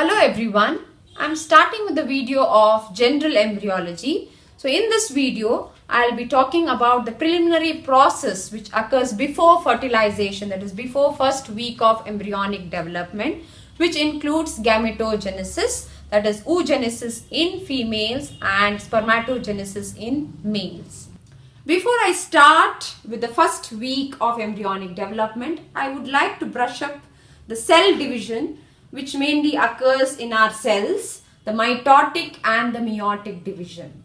Hello everyone, I'm starting with the video of general embryology. So in this video, I'll be talking about the preliminary process which occurs before fertilization, that is before first week of embryonic development, which includes gametogenesis, that is oogenesis in females and spermatogenesis in males. Before I start with the first week of embryonic development, I would like to brush up the cell division which mainly occurs in our cells, the mitotic and the meiotic division.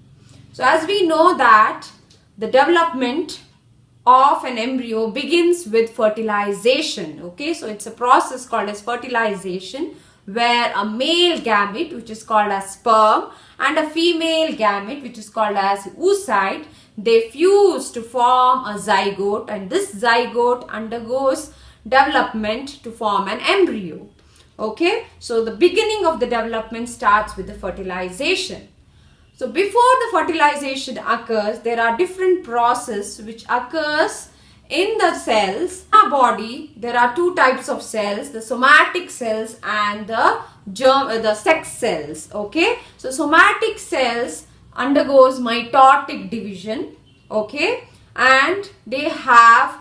So as we know that the development of an embryo begins with fertilization. Okay, so it's a process called as fertilization where a male gamete, which is called as sperm, and a female gamete, which is called as oocyte, they fuse to form a zygote, and this zygote undergoes development to form an embryo. Okay, so the beginning of the development starts with the fertilization. So before the fertilization occurs, there are different processes which occurs in the cells. In our body, there are two types of cells, the somatic cells and the sex cells. Okay, so somatic cells undergoes mitotic division. Okay, and they have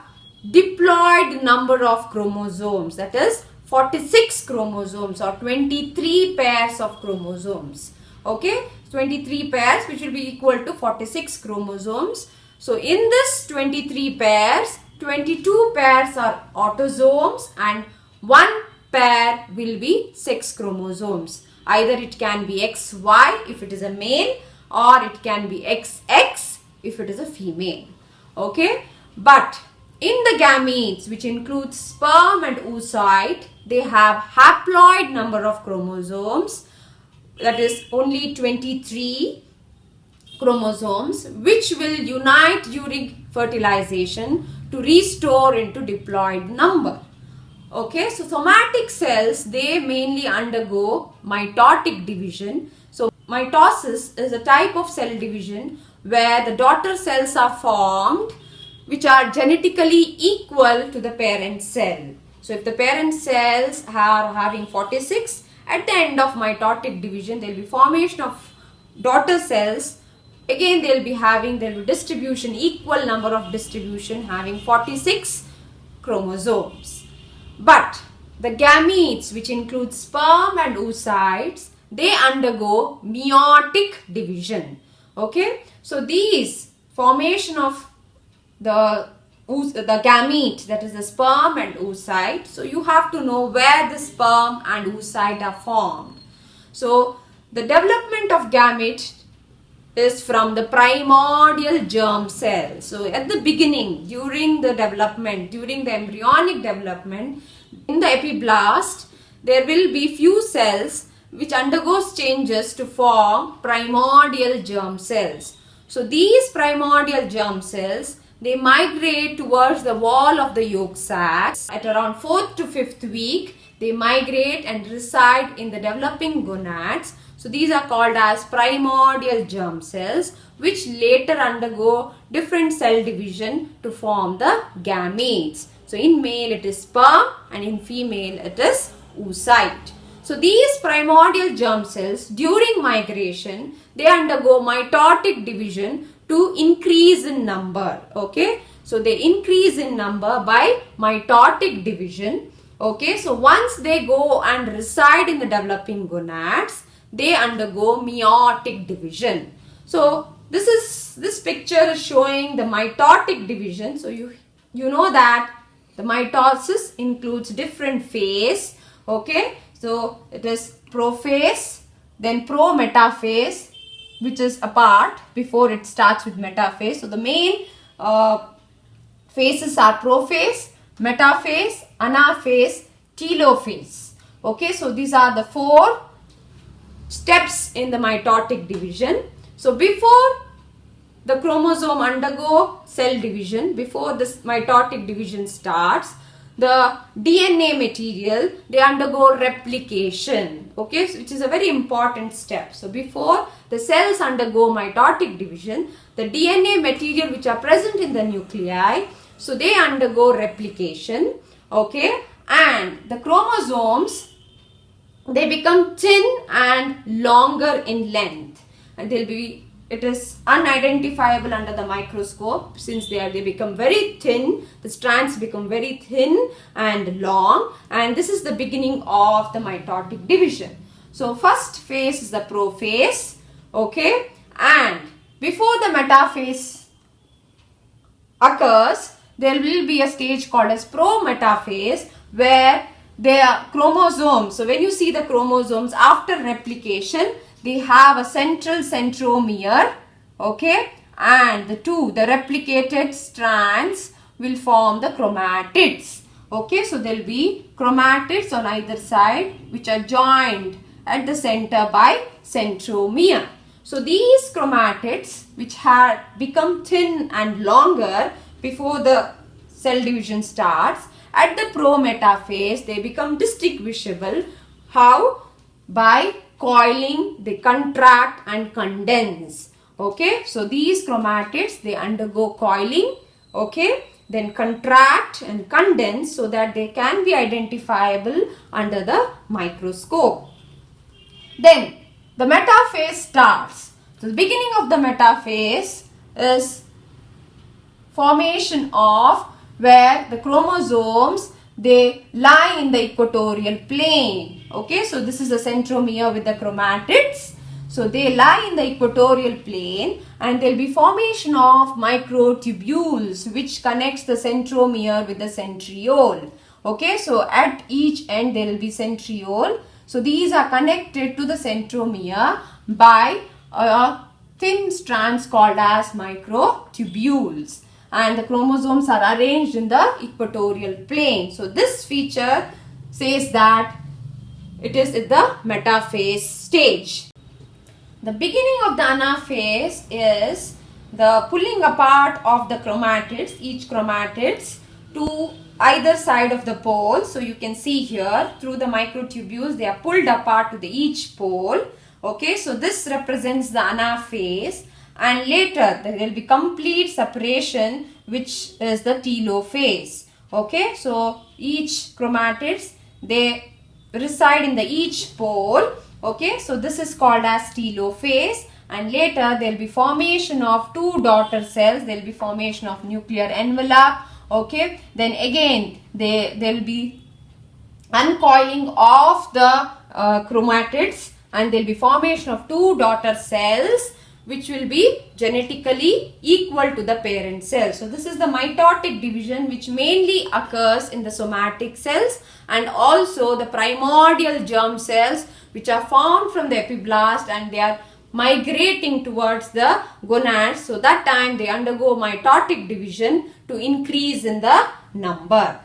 diploid number of chromosomes, that is 46 chromosomes or 23 pairs of chromosomes. Okay, 23 pairs which will be equal to 46 chromosomes. So in this 23 pairs, 22 pairs are autosomes and 1 pair will be sex chromosomes. Either it can be XY if it is a male, or it can be XX if it is a female. Okay, but in the gametes, which includes sperm and oocyte, they have haploid number of chromosomes, that is only 23 chromosomes, which will unite during fertilization to restore into diploid number. Okay, so somatic cells, they mainly undergo mitotic division. So mitosis is a type of cell division where the daughter cells are formed which are genetically equal to the parent cell. So if the parent cells are having 46, at the end of mitotic division, there will be formation of daughter cells. Again, there will be distribution, equal number of distribution having 46 chromosomes. But the gametes, which include sperm and oocytes, they undergo meiotic division. Okay, so these formation of the gamete, that is the sperm and oocyte. So you have to know where the sperm and oocyte are formed. So the development of gamete is from the primordial germ cell. So at the beginning, during the development, during the embryonic development, in the epiblast, there will be few cells which undergoes changes to form primordial germ cells. So these primordial germ cells, they migrate towards the wall of the yolk sac. At around 4th to 5th week, they migrate and reside in the developing gonads. So these are called as primordial germ cells, which later undergo different cell division to form the gametes. So in male it is sperm and in female it is oocyte. So these primordial germ cells, during migration, they undergo mitotic division to increase in number. Okay, so they increase in number by mitotic division. Okay, so once they go and reside in the developing gonads, they undergo meiotic division. So this picture is showing the mitotic division. So you know that the mitosis includes different phase. Okay, so it is prophase, then pro-metaphase, which is a part before it starts with metaphase. So the main phases are prophase, metaphase, anaphase, telophase. Okay, so these are the 4 steps in the mitotic division. So before the chromosome undergo cell division, before this mitotic division starts, the DNA material, they undergo replication. Okay, so which is a very important step. So before the cells undergo mitotic division, the DNA material which are present in the nuclei, so they undergo replication. Okay, and the chromosomes they become thin and longer in length, and it is unidentifiable under the microscope since they become very thin. The strands become very thin and long, and this is the beginning of the mitotic division. So first phase is the prophase, okay, and before the metaphase occurs, there will be a stage called as prometaphase, where their chromosomes, so when you see the chromosomes after replication, they have a central centromere, okay, and the replicated strands will form the chromatids, okay. So there will be chromatids on either side which are joined at the center by centromere. So these chromatids, which had become thin and longer before the cell division starts, at the prometaphase they become distinguishable. How? By coiling, they contract and condense, okay. So these chromatids, they undergo coiling, okay, then contract and condense so that they can be identifiable under the microscope. Then the metaphase starts. So the beginning of the metaphase is formation of where the chromosomes, they lie in the equatorial plane, okay. So this is the centromere with the chromatids. So they lie in the equatorial plane, and there will be formation of microtubules which connects the centromere with the centriole, okay. So at each end there will be centriole. So these are connected to the centromere by thin strands called as microtubules, and the chromosomes are arranged in the equatorial plane. So this feature says that it is at the metaphase stage. The beginning of the anaphase is the pulling apart of the chromatids, each chromatids, to either side of the pole. So you can see here through the microtubules, they are pulled apart to the each pole, okay. So this represents the anaphase, and later there will be complete separation, which is the telophase, okay. So each chromatids, they reside in the each pole, okay. So this is called as telophase, and later there will be formation of two daughter cells, there will be formation of nuclear envelope, okay. Then again there will be uncoiling of the chromatids, and there will be formation of two daughter cells which will be genetically equal to the parent cell. So this is the mitotic division, which mainly occurs in the somatic cells and also the primordial germ cells, which are formed from the epiblast, and they are migrating towards the gonads. So that time they undergo mitotic division to increase in the number.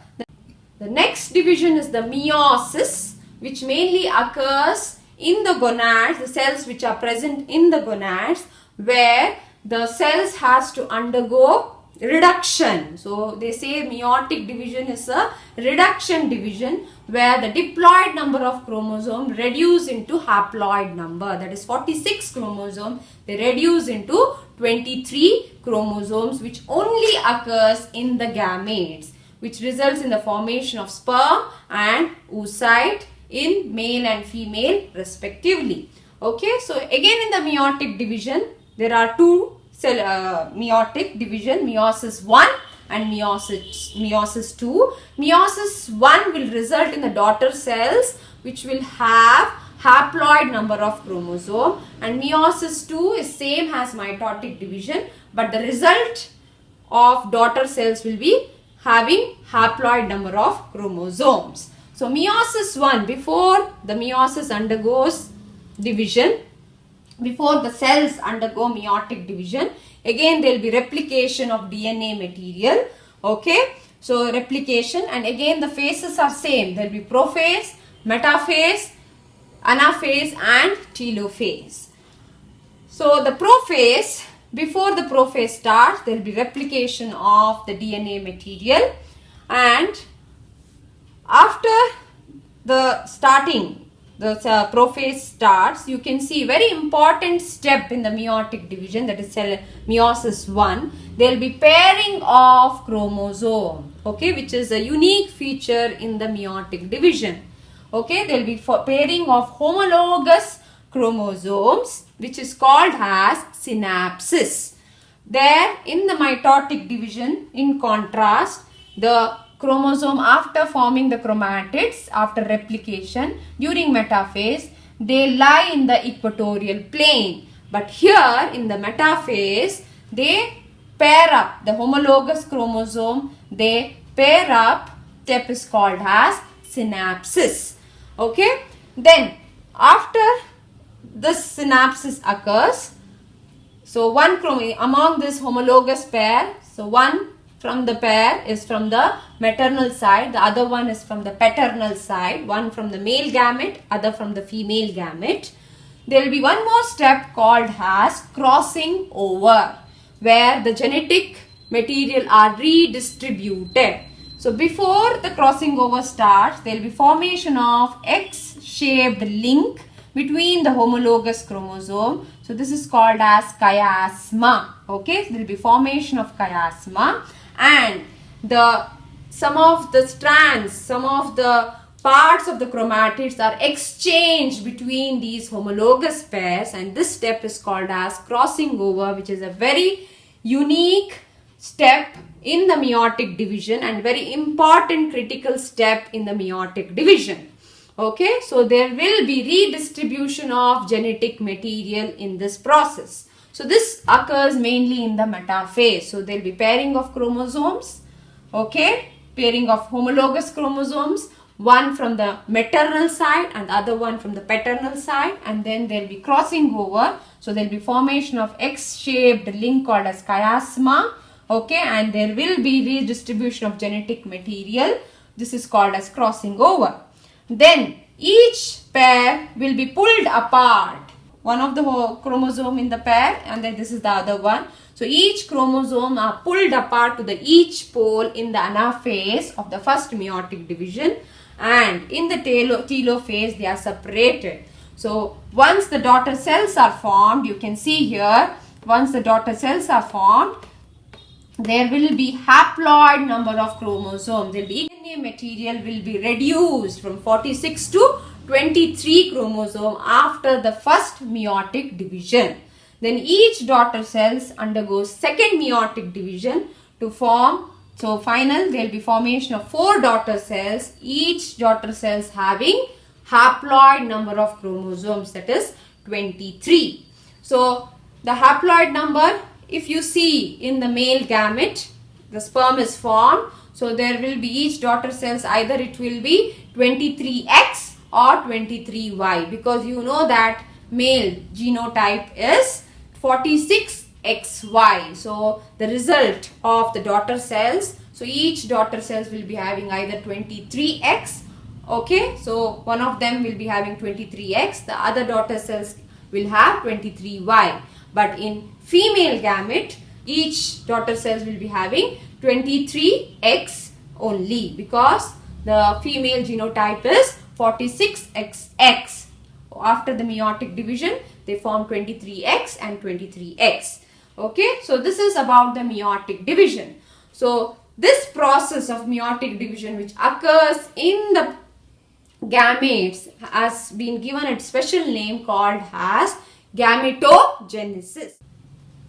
The next division is the meiosis, which mainly occurs in the gonads, the cells which are present in the gonads, where the cells has to undergo reduction. So they say meiotic division is a reduction division, where the diploid number of chromosome reduce into haploid number, that is 46 chromosomes, they reduce into 23 chromosomes, which only occurs in the gametes, which results in the formation of sperm and oocyte in male and female respectively, okay. So again in the meiotic division, there are two meiotic division, meiosis 1 and meiosis 2. Meiosis 1 will result in the daughter cells which will have haploid number of chromosome, and meiosis 2 is same as mitotic division, but the result of daughter cells will be having haploid number of chromosomes. So meiosis 1, before the meiosis undergoes division, before the cells undergo meiotic division, again there will be replication of DNA material, okay. So replication, and again the phases are same. There will be prophase, metaphase, anaphase and telophase. So the prophase, before the prophase starts, there will be replication of the DNA material, and after the prophase starts, you can see very important step in the meiotic division, that is meiosis 1. There will be pairing of chromosome, okay, which is a unique feature in the meiotic division, Okay, there will be pairing of homologous chromosomes, which is called as synapsis. There in the mitotic division, in contrast, the chromosome after forming the chromatids, after replication during metaphase, they lie in the equatorial plane. But here in the metaphase, they pair up the homologous chromosome, they pair up, step is called as synapsis. Okay, then after this synapsis occurs, so one chromosome among this homologous pair, so one from the pair is from the maternal side, the other one is from the paternal side, one from the male gamete, other from the female gamete. There will be one more step called as crossing over, where the genetic material are redistributed. So before the crossing over starts, there will be formation of X-shaped link between the homologous chromosome. So this is called as chiasma. Okay, so there will be formation of chiasma, and some of the strands, some of the parts of the chromatids are exchanged between these homologous pairs, and this step is called as crossing over, which is a very unique step in the meiotic division and very important critical step in the meiotic division. Okay, so there will be redistribution of genetic material in this process. So this occurs mainly in the metaphase. So there will be pairing of chromosomes, okay, pairing of homologous chromosomes, one from the maternal side and the other one from the paternal side, and then there will be crossing over. So there will be formation of X-shaped link called as chiasma, okay, and there will be redistribution of genetic material. This is called as crossing over. Then each pair will be pulled apart. One of the chromosome in the pair, and then this is the other one. So each chromosome are pulled apart to the each pole in the anaphase of the first meiotic division, and in the telophase they are separated. So once the daughter cells are formed, you can see here, once the daughter cells are formed, there will be haploid number of chromosomes. There will be DNA material will be reduced from 46 to 23 chromosome after the first meiotic division. Then each daughter cells undergoes second meiotic division to form. So final there will be formation of 4 daughter cells, each daughter cells having haploid number of chromosomes, that is 23. So the haploid number, if you see in the male gamete, the sperm is formed. So there will be each daughter cells, either it will be 23X or 23Y, because you know that male genotype is 46XY. So the result of the daughter cells, so each daughter cells will be having either 23X, okay, so one of them will be having 23X, the other daughter cells will have 23Y. But in female gamete, each daughter cells will be having 23X only, because the female genotype is 46XX. After the meiotic division, they form 23X and 23X. Okay, so this is about the meiotic division. So this process of meiotic division, which occurs in the gametes, has been given a special name called as gametogenesis.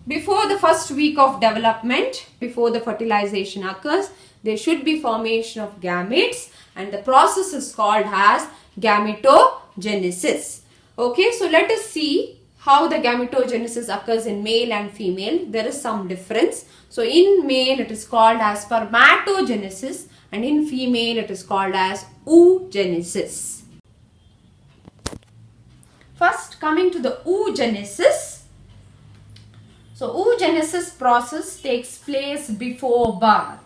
Before the first week of development, before the fertilization occurs, there should be formation of gametes, and the process is called as gametogenesis. Okay, so let us see how the gametogenesis occurs in male and female. There is some difference. So in male it is called as spermatogenesis, and in female it is called as oogenesis. First, coming to the oogenesis. So oogenesis process takes place before birth.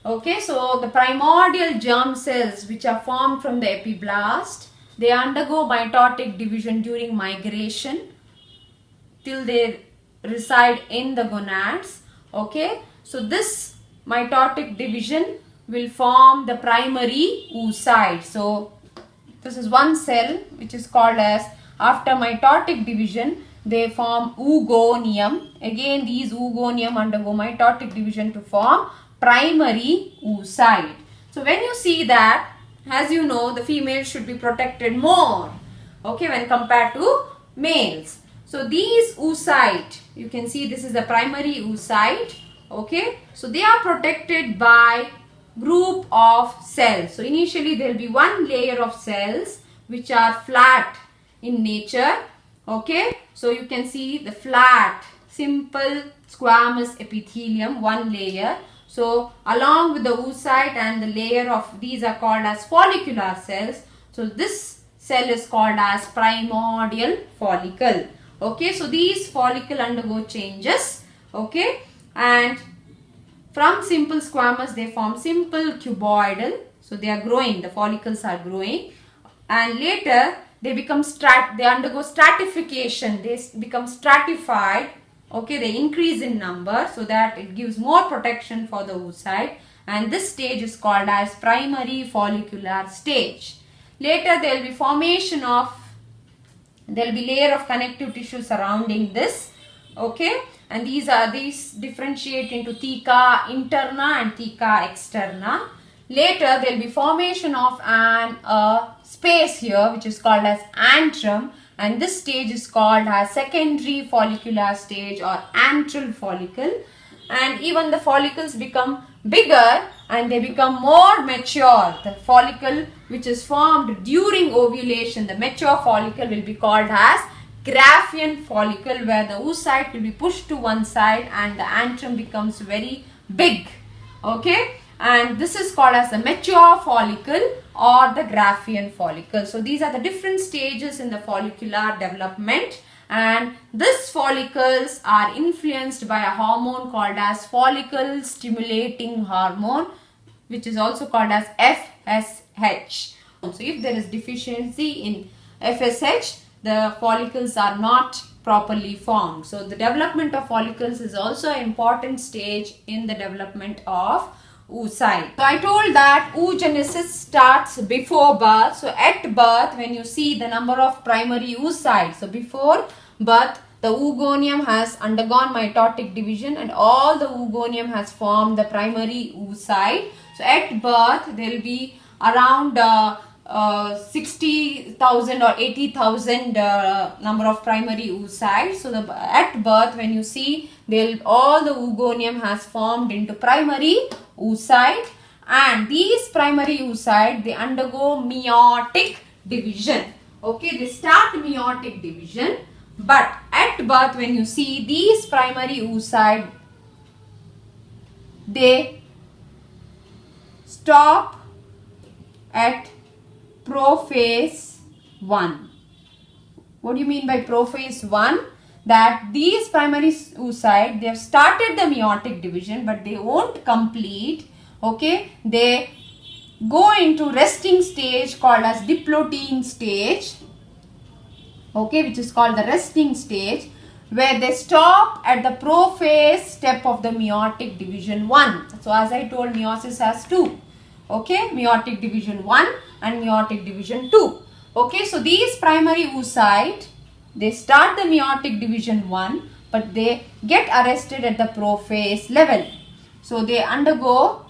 Okay, so the primordial germ cells which are formed from the epiblast, they undergo mitotic division during migration till they reside in the gonads. Okay, so this mitotic division will form the primary oocyte. So this is one cell which is called as, after mitotic division, they form oogonium. Again, these oogonium undergo mitotic division to form primary oocyte. So when you see that as you know, the females should be protected more, okay, when compared to males. So these oocyte, you can see this is the primary oocyte, okay. So they are protected by group of cells. So initially there will be one layer of cells which are flat in nature, okay. So you can see the flat, simple squamous epithelium, one layer. So along with the oocyte and the layer of these are called as follicular cells. So this cell is called as primordial follicle. Okay, so these follicle undergo changes, okay, and from simple squamous they form simple cuboidal. So they are growing, the follicles are growing, and later they become they undergo stratification, they become stratified, okay, they increase in number so that it gives more protection for the oocyte, and this stage is called as primary follicular stage. Later there will be formation of, there will be layer of connective tissue surrounding this, okay, and these differentiate into theca interna and theca externa. Later there will be formation of an space here which is called as antrum, and this stage is called as secondary follicular stage or antral follicle, and even the follicles become bigger and they become more mature. The follicle which is formed during ovulation, the mature follicle, will be called as Graafian follicle, where the oocyte will be pushed to one side and the antrum becomes very big, okay, and this is called as the mature follicle or the Graafian follicle. So these are the different stages in the follicular development, and these follicles are influenced by a hormone called as follicle stimulating hormone, which is also called as FSH. So if there is deficiency in FSH, the follicles are not properly formed. So the development of follicles is also an important stage in the development of oocyte. So I told that oogenesis starts before birth. So at birth, when you see the number of primary oocytes, so before birth the oogonium has undergone mitotic division and all the oogonium has formed the primary oocyte. So at birth there will be around 60,000 or 80,000 number of primary oocytes. So at birth, when you see, all the oogonium has formed into primary oocyte, and these primary oocyte, they undergo meiotic division. Okay, they start meiotic division, but at birth when you see these primary oocyte, they stop at prophase 1. What do you mean by prophase 1? That these primary oocyte, they have started the meiotic division but they won't complete. Okay, they go into resting stage called as diplotin stage. Okay, which is called the resting stage, where they stop at the prophase step of the meiotic division 1. So as I told, meiosis has 2. Okay, meiotic division 1 and meiotic division 2. Okay, so these primary oocyte, they start the meiotic division 1 but they get arrested at the prophase level. So they undergo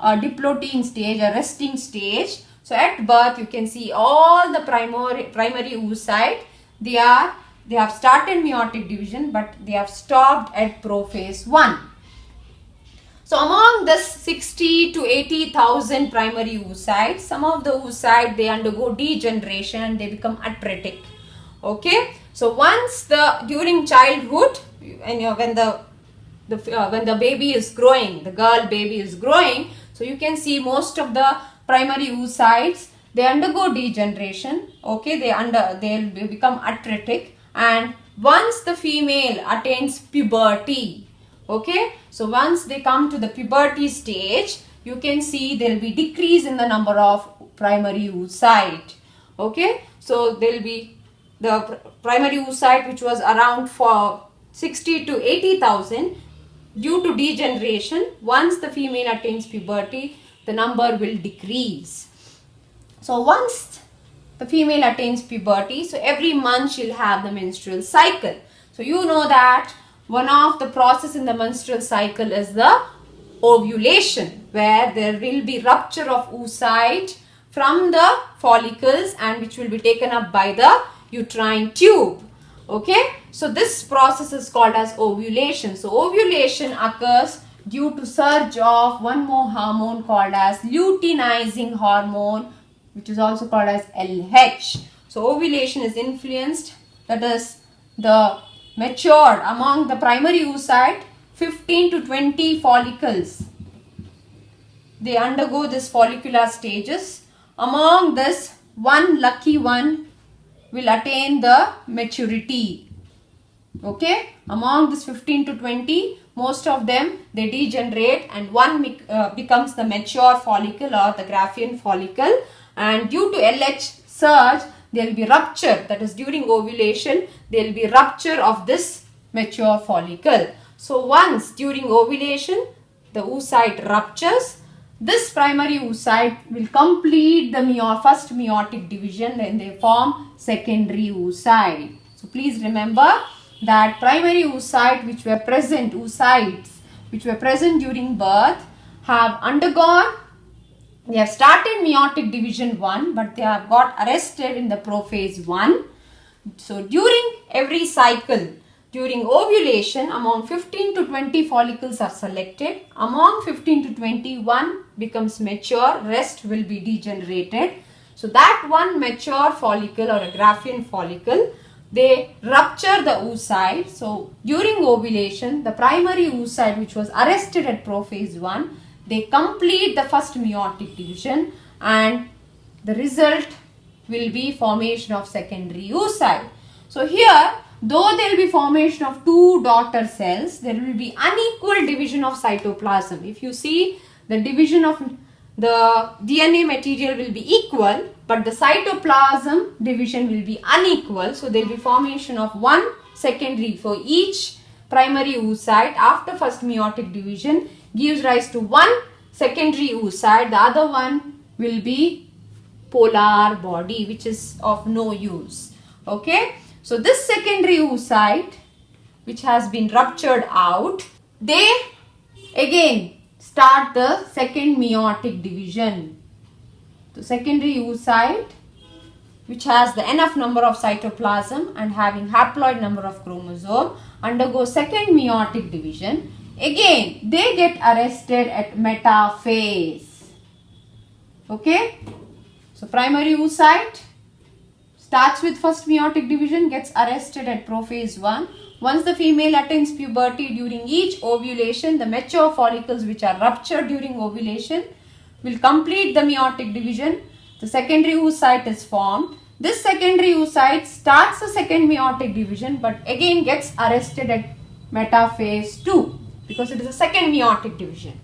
a diplotin stage, a resting stage. So at birth you can see all the primary oocyte, they have started meiotic division but they have stopped at prophase 1. So among this 60 to 80,000 primary oocytes, some of the oocytes, they undergo degeneration and they become atretic. Okay, so once during childhood, and when the baby is growing, the girl baby is growing, so you can see most of the primary oocytes, they undergo degeneration. Okay, they'll become atretic, and once the female attains puberty, okay, so once they come to the puberty stage, you can see there will be decrease in the number of primary oocyte. Okay, so there will be the primary oocyte which was around for 60 to 80,000 due to degeneration. Once the female attains puberty, the number will decrease. So once the female attains puberty, so every month she'll have the menstrual cycle. So you know that one of the process in the menstrual cycle is the ovulation, where there will be rupture of oocyte from the follicles and which will be taken up by the uterine tube. Okay, so this process is called as ovulation. So ovulation occurs due to surge of one more hormone called as luteinizing hormone, which is also called as LH. So ovulation is influenced, that is the matured among the primary oocyte 15 to 20 follicles. They undergo this follicular stages. Among this, one lucky one will attain the maturity. Okay, among this 15 to 20, most of them they degenerate and one becomes the mature follicle or the Graafian follicle, and due to LH surge there will be rupture, that is during ovulation there will be rupture of this mature follicle. So once during ovulation the oocyte ruptures, this primary oocyte will complete the first meiotic division, then they form secondary oocyte. So please remember that primary oocytes which were present during birth have undergone, they have started meiotic division 1, but they have got arrested in the prophase 1. So during every cycle, during ovulation, among 15 to 20 follicles are selected. Among 15 to 20, one becomes mature, rest will be degenerated. So that one mature follicle or a Graafian follicle, they rupture the oocyte. So during ovulation, the primary oocyte which was arrested at prophase 1, they complete the first meiotic division and the result will be formation of secondary oocyte. So here, though there will be formation of two daughter cells, there will be unequal division of cytoplasm. If you see, the division of the DNA material will be equal, but the cytoplasm division will be unequal. So there will be formation of one secondary for each primary oocyte after first meiotic division gives rise to one secondary oocyte. The other one will be polar body, which is of no use. Okay. So this secondary oocyte which has been ruptured out, they again start the second meiotic division. The secondary oocyte which has the enough number of cytoplasm and having haploid number of chromosome undergo second meiotic division. Again they get arrested at metaphase. Okay. So primary oocyte starts with first meiotic division, gets arrested at prophase 1. Once the female attains puberty during each ovulation, the mature follicles which are ruptured during ovulation will complete the meiotic division. The secondary oocyte is formed. This secondary oocyte starts the second meiotic division but again gets arrested at metaphase 2 because it is a second meiotic division.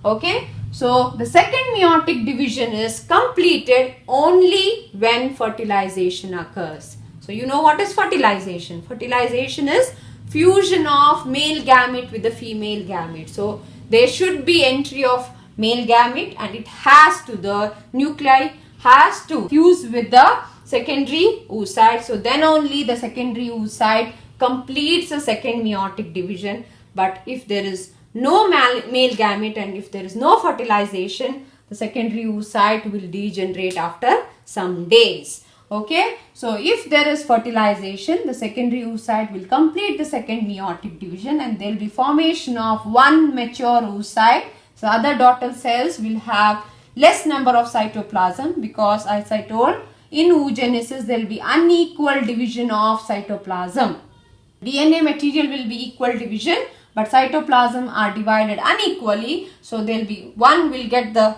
Okay. So the second meiotic division is completed only when fertilization occurs. So you know what is fertilization? Fertilization is fusion of male gamete with the female gamete. So there should be entry of male gamete and it has to, the nuclei has to fuse with the secondary oocyte. So then only the secondary oocyte completes the second meiotic division. But if there is no male gamete and if there is no fertilization, the secondary oocyte will degenerate after some days. Okay. So if there is fertilization, the secondary oocyte will complete the second meiotic division and there will be formation of one mature oocyte. So other daughter cells will have less number of cytoplasm because, as I told, in oogenesis there will be unequal division of cytoplasm. DNA material will be equal division, but cytoplasm are divided unequally. So there will be one will get the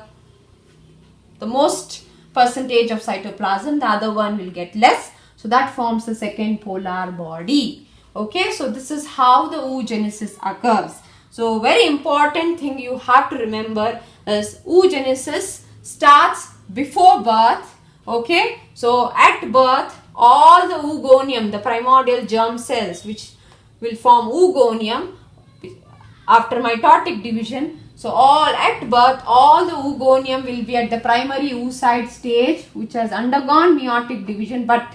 most percentage of cytoplasm, the other one will get less. So that forms the second polar body. Okay, so this is how the oogenesis occurs. So very important thing you have to remember is oogenesis starts before birth. Okay, so at birth all the oogonium, the primordial germ cells which will form oogonium after mitotic division. So all at birth, all the oogonium will be at the primary oocyte stage which has undergone meiotic division but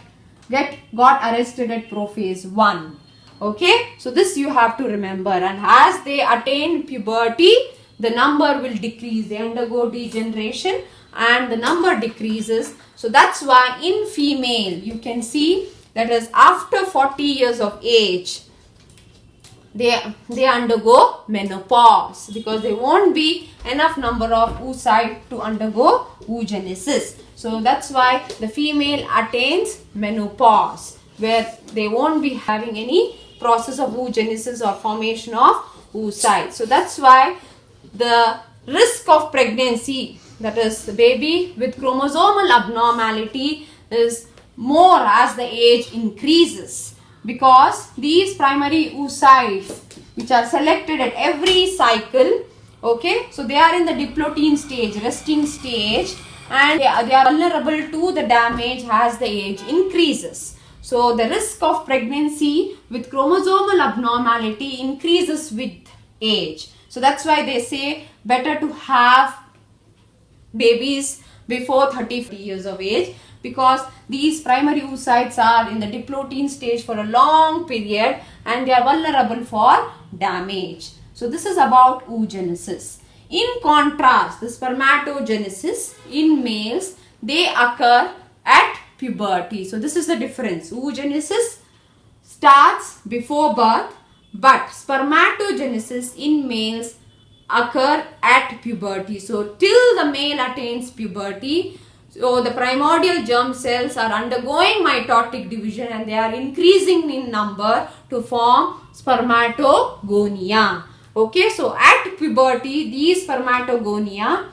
got arrested at prophase 1. Okay, so this you have to remember, and as they attain puberty, the number will decrease. They undergo degeneration and the number decreases. So that's why in female you can see that is after 40 years of age they undergo menopause because there won't be enough number of oocyte to undergo oogenesis. So that's why the female attains menopause, where they won't be having any process of oogenesis or formation of oocyte. So that's why the risk of pregnancy, that is the baby with chromosomal abnormality, is more as the age increases, because these primary oocytes which are selected at every cycle, okay, so they are in the diplotin stage, resting stage, and they are vulnerable to the damage as the age increases. So the risk of pregnancy with chromosomal abnormality increases with age. So that's why they say better to have babies before 30 years of age, because these primary oocytes are in the diplotin stage for a long period and they are vulnerable for damage. So this is about oogenesis. In contrast, the spermatogenesis in males, they occur at puberty. So this is the difference. Oogenesis starts before birth, but spermatogenesis in males occur at puberty. So till the male attains puberty, so the primordial germ cells are undergoing mitotic division and they are increasing in number to form spermatogonia. Okay, so at puberty, these spermatogonia,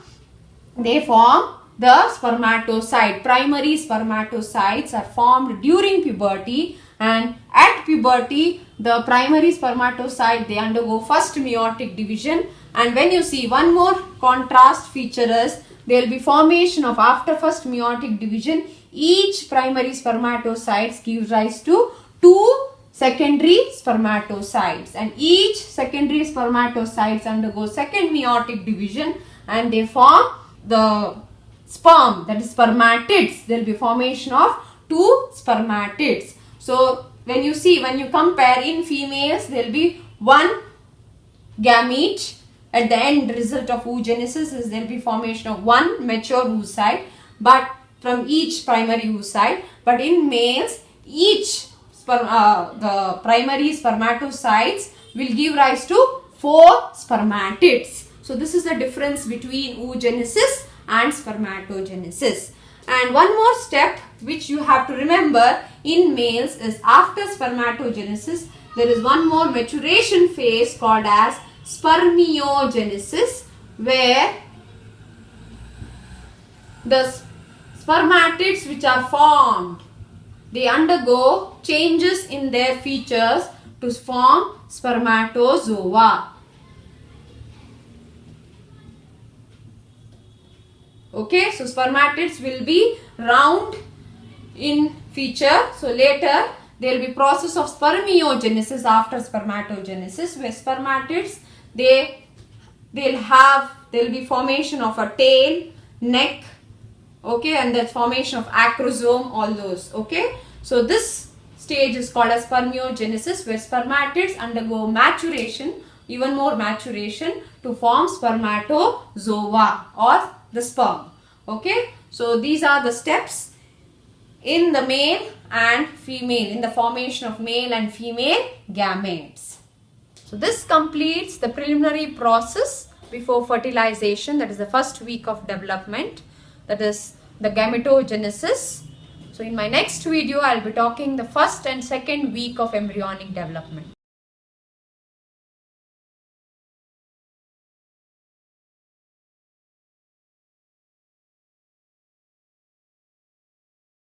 they form the spermatocyte. Primary spermatocytes are formed during puberty, and at puberty, the primary spermatocyte, they undergo first meiotic division. And when you see one more contrast feature is, there will be formation of after first meiotic division, each primary spermatocytes gives rise to two secondary spermatocytes, and each secondary spermatocytes undergo second meiotic division and they form the sperm, that is spermatids. There will be formation of two spermatids. So when you compare in females, there will be one gamete. At the end result of oogenesis is there will be formation of one mature oocyte, but from each primary oocyte. But in males, each the primary spermatocytes will give rise to 4 spermatids. So this is the difference between oogenesis and spermatogenesis. And one more step which you have to remember in males is, after spermatogenesis there is one more maturation phase called as Spermiogenesis, where the spermatids which are formed, they undergo changes in their features to form spermatozoa. Okay, so spermatids will be round in feature. So later there will be process of spermiogenesis after spermatogenesis, where spermatids, there will be formation of a tail, neck, okay, and the formation of acrosome, all those. Okay, so this stage is called as spermiogenesis, where spermatids undergo maturation, even more maturation, to form spermatozoa or the sperm. Okay, so these are the steps in the male and female, in the formation of male and female gametes. So this completes the preliminary process before fertilization, that is the first week of development, that is the gametogenesis. So in my next video, I will be talking the first and second week of embryonic development.